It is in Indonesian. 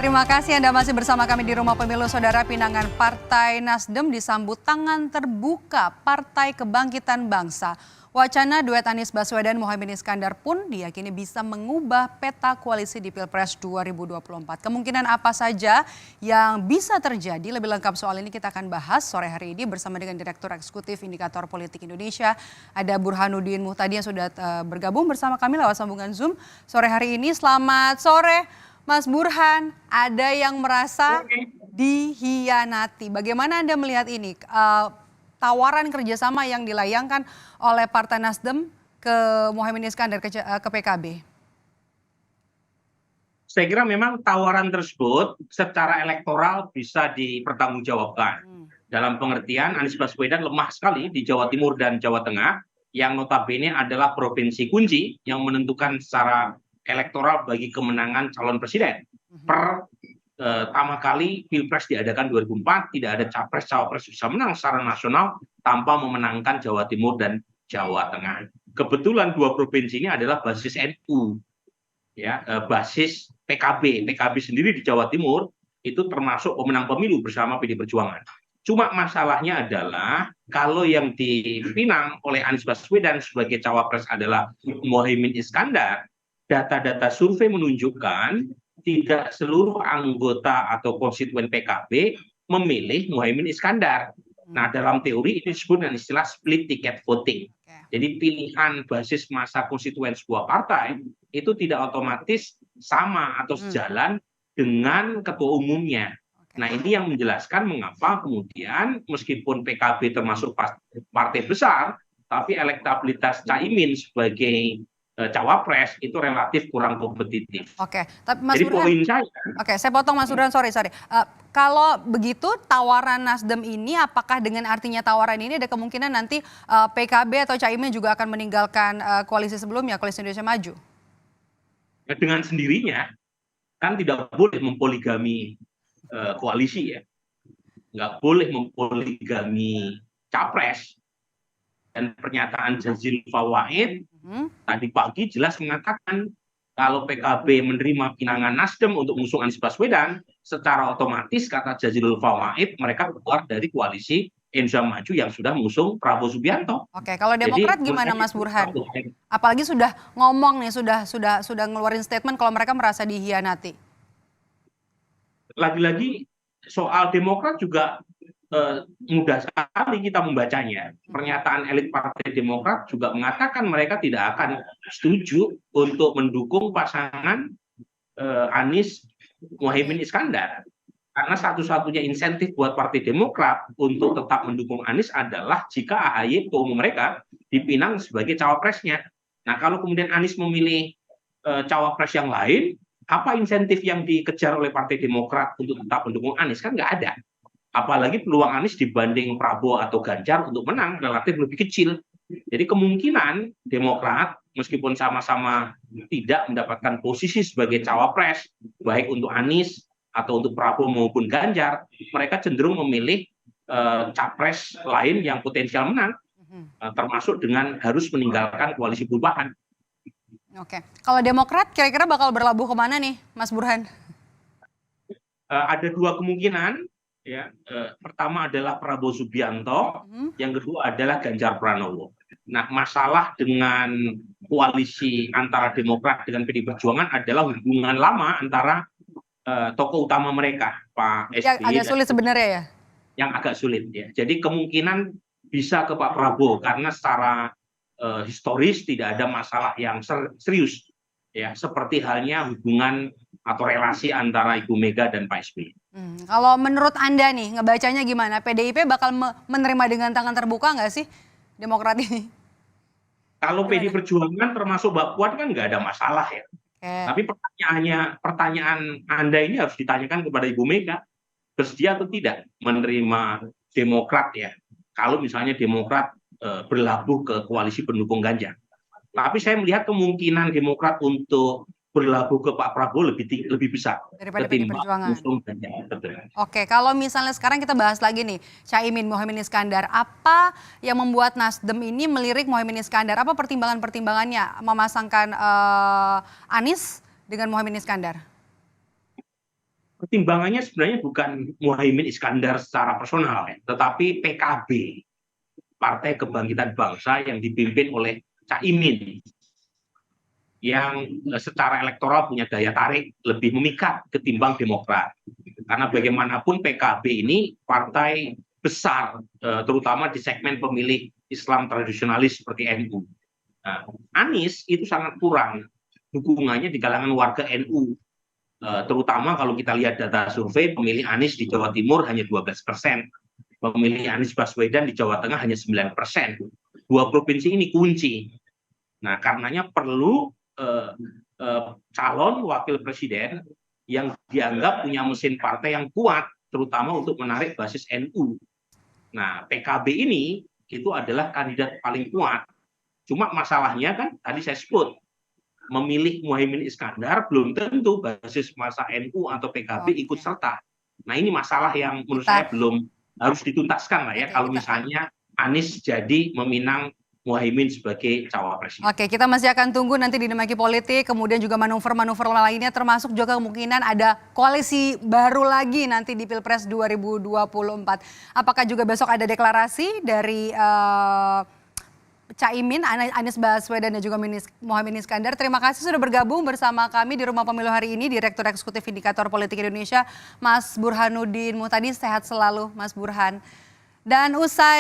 Terima kasih Anda masih bersama kami di Rumah Pemilu. Saudara, pinangan Partai Nasdem disambut tangan terbuka Partai Kebangkitan Bangsa. Wacana duet Anies Baswedan Mohaimin Iskandar pun diyakini bisa mengubah peta koalisi di Pilpres 2024. Kemungkinan apa saja yang bisa terjadi? Lebih lengkap soal ini kita akan bahas sore hari ini bersama dengan Direktur Eksekutif Indikator Politik Indonesia. Ada Burhanuddin Muhtadi yang sudah bergabung bersama kami lewat sambungan Zoom sore hari ini. Selamat sore Mas Burhan, ada yang merasa dihianati. Bagaimana Anda melihat ini? Tawaran kerjasama yang dilayangkan oleh Partai Nasdem ke Mohaimin Iskandar ke PKB. Saya kira memang tawaran tersebut secara elektoral bisa dipertanggungjawabkan. Dalam pengertian Anies Baswedan lemah sekali di Jawa Timur dan Jawa Tengah, yang notabene adalah provinsi kunci yang menentukan secara elektoral bagi kemenangan calon presiden. Pertama kali Pilpres diadakan 2004, tidak ada capres-cawapres bisa menang secara nasional tanpa memenangkan Jawa Timur dan Jawa Tengah. Kebetulan dua provinsi ini adalah basis NU, ya, basis PKB. PKB sendiri di Jawa Timur itu termasuk pemenang pemilu bersama PD Perjuangan. Cuma masalahnya adalah kalau yang dipinang oleh Anies Baswedan sebagai cawapres adalah Mohaimin Iskandar, data-data survei menunjukkan tidak seluruh anggota atau konstituen PKB memilih Mohaimin Iskandar. Nah, dalam teori ini disebut dengan istilah split ticket voting. Jadi pilihan basis massa konstituen sebuah partai itu tidak otomatis sama atau sejalan dengan ketua umumnya. Nah, ini yang menjelaskan mengapa kemudian meskipun PKB termasuk partai besar, tapi elektabilitas Caimin sebagai cawapres itu relatif kurang kompetitif. Oke, tapi Mas Jadi Burhan, poin saya. Oke, saya potong Mas Burhan, sorry. Kalau begitu tawaran Nasdem ini, apakah dengan artinya tawaran ini ada kemungkinan nanti PKB atau Caimin juga akan meninggalkan koalisi sebelumnya, koalisi Indonesia Maju? Dengan sendirinya kan tidak boleh mempoligami koalisi, ya, nggak boleh mempoligami capres. Dan pernyataan Jazil Fawait tadi pagi jelas mengatakan kalau PKB menerima pinangan Nasdem untuk mengusung Anies Baswedan, secara otomatis kata Jazil Fawait mereka keluar dari koalisi Indonesia Maju yang sudah mengusung Prabowo Subianto. Oke, kalau Demokrat gimana Mas Burhan? Apalagi sudah ngomong nih, sudah ngeluarin statement kalau mereka merasa dihianati. Lagi-lagi soal Demokrat juga mudah sekali kita membacanya. Pernyataan elit Partai Demokrat juga mengatakan mereka tidak akan setuju untuk mendukung pasangan Anies Mohaimin Iskandar. Karena satu-satunya insentif buat Partai Demokrat untuk tetap mendukung Anies adalah jika AHY ketua umum mereka dipinang sebagai cawapresnya. Nah, kalau kemudian Anies memilih cawapres yang lain, apa insentif yang dikejar oleh Partai Demokrat untuk tetap mendukung Anies? Kan nggak ada. Apalagi peluang Anies dibanding Prabowo atau Ganjar untuk menang relatif lebih kecil. Jadi kemungkinan Demokrat meskipun sama-sama tidak mendapatkan posisi sebagai cawapres, baik untuk Anies atau untuk Prabowo maupun Ganjar, mereka cenderung memilih capres lain yang potensial menang, termasuk dengan harus meninggalkan koalisi perubahan. Oke, kalau Demokrat kira-kira bakal berlabuh kemana nih, Mas Burhan? Ada dua kemungkinan. Ya, pertama adalah Prabowo Subianto, yang kedua adalah Ganjar Pranowo. Nah, masalah dengan koalisi antara Demokrat dengan PD Perjuangan adalah hubungan lama antara tokoh utama mereka, Pak SBY. Agak sulit sebenarnya ya? Yang agak sulit, ya. Jadi kemungkinan bisa ke Pak Prabowo karena secara historis tidak ada masalah yang serius, ya, seperti halnya hubungan atau relasi antara Ibu Mega dan Pak SBY. Kalau menurut Anda nih, ngebacanya gimana? PDIP bakal menerima dengan tangan terbuka nggak sih Demokrat ini? Kalau PD Perjuangan termasuk Mbak Puan kan nggak ada masalah, ya. Tapi pertanyaan Anda ini harus ditanyakan kepada Ibu Mega, bersedia atau tidak menerima Demokrat, ya. Kalau misalnya Demokrat berlabuh ke koalisi pendukung Ganjar. Tapi saya melihat kemungkinan Demokrat untuk berlabuh ke Pak Prabowo lebih besar daripada PD Perjuangan. Oke, kalau misalnya sekarang kita bahas lagi nih, Caimin, Mohaimin Iskandar, apa yang membuat Nasdem ini melirik Mohaimin Iskandar? Apa pertimbangannya memasangkan Anies dengan Mohaimin Iskandar? pertimbangannya sebenarnya bukan Muhaimin Iskandar secara personal, ya, tetapi PKB, Partai Kebangkitan Bangsa yang dipimpin oleh Caimin, yang secara elektoral punya daya tarik lebih memikat ketimbang Demokrat. Karena bagaimanapun PKB ini partai besar, terutama di segmen pemilih Islam tradisionalis seperti NU. Nah, Anies itu sangat kurang dukungannya di kalangan warga NU, terutama kalau kita lihat data survei pemilih Anies di Jawa Timur hanya 12%, pemilih Anies Baswedan di Jawa Tengah hanya 9%. Dua provinsi ini kunci. Nah, karenanya perlu calon wakil presiden yang dianggap punya mesin partai yang kuat, terutama untuk menarik basis NU. Nah, PKB ini itu adalah kandidat paling kuat. Cuma masalahnya kan tadi saya sebut, memilih Muhaimin Iskandar belum tentu basis massa NU atau PKB ikut serta. Nah, ini masalah yang menurut saya belum harus dituntaskan lah ya, kalau misalnya Anies jadi meminang Muhaimin sebagai cawapres. Oke, kita masih akan tunggu nanti dinamika politik, kemudian juga manuver-manuver lainnya, termasuk juga kemungkinan ada koalisi baru lagi nanti di Pilpres 2024. Apakah juga besok ada deklarasi dari Caimin, Anies Baswedan dan juga Muhaimin Iskandar? Terima kasih sudah bergabung bersama kami di Rumah Pemilu hari ini, Direktur Eksekutif Indikator Politik Indonesia, Mas Burhanuddin Muhtadi. Sehat selalu, Mas Burhan. Dan usai